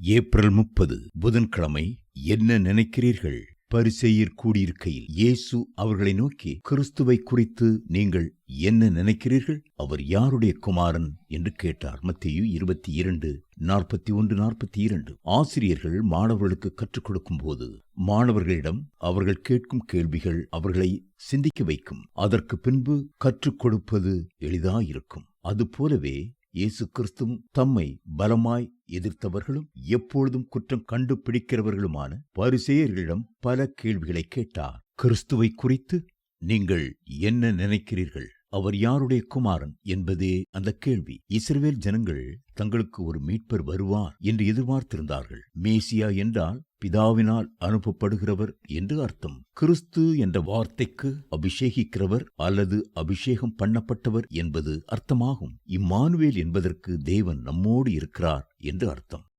April 30 புதன்கிழமை. என்ன நினைக்கிறீர்கள்? பரிசேயர் கூடியிருக்கையில் இயேசு அவர்களை நோக்கி, கிறிஸ்துவை குறித்து நீங்கள் என்ன நினைக்கிறீர்கள்? அவர் யாருடைய குமாரன் என்று கேட்டார். மத்தேயு 22:41-42. ஆசிரியர்கள் மாணவர்களுக்கு கற்றுக் கொடுக்கும் போது மாணவர்களிடம் அவர்கள் கேட்கும் கேள்விகள் அவர்களை சிந்திக்க வைக்கும். அதற்கு பின்பு கற்றுக் கொடுப்பது எளிதாயிருக்கும். அதுபோலவே இயேசு கிறிஸ்துவும் தம்மை பலமாய் எதிர்த்தவர்களும் எப்பொழுதும் குற்றம் கண்டுபிடிக்கிறவர்களுமான பரிசேயர்களிடம் பல கேள்விகளை கேட்டார். கிறிஸ்துவை குறித்து நீங்கள் என்ன நினைக்கிறீர்கள்? அவர் யாருடைய குமாரன் என்பதே அந்த கேள்வி. இஸ்ரவேல் ஜனங்கள் தங்களுக்கு ஒரு மீட்பர் வருவார் என்று எதிர்பார்த்திருந்தார்கள். மேசியா என்றால் பிதாவினால் அனுப்பப்படுகிறவர் என்று அர்த்தம். கிறிஸ்து என்ற வார்த்தைக்கு அபிஷேகிக்கிறவர் அல்லது அபிஷேகம் பண்ணப்பட்டவர் என்பது அர்த்தமாகும். இம்மானுவேல் என்பதற்கு தேவன் நம்மோடு இருக்கிறார் என்று அர்த்தம்.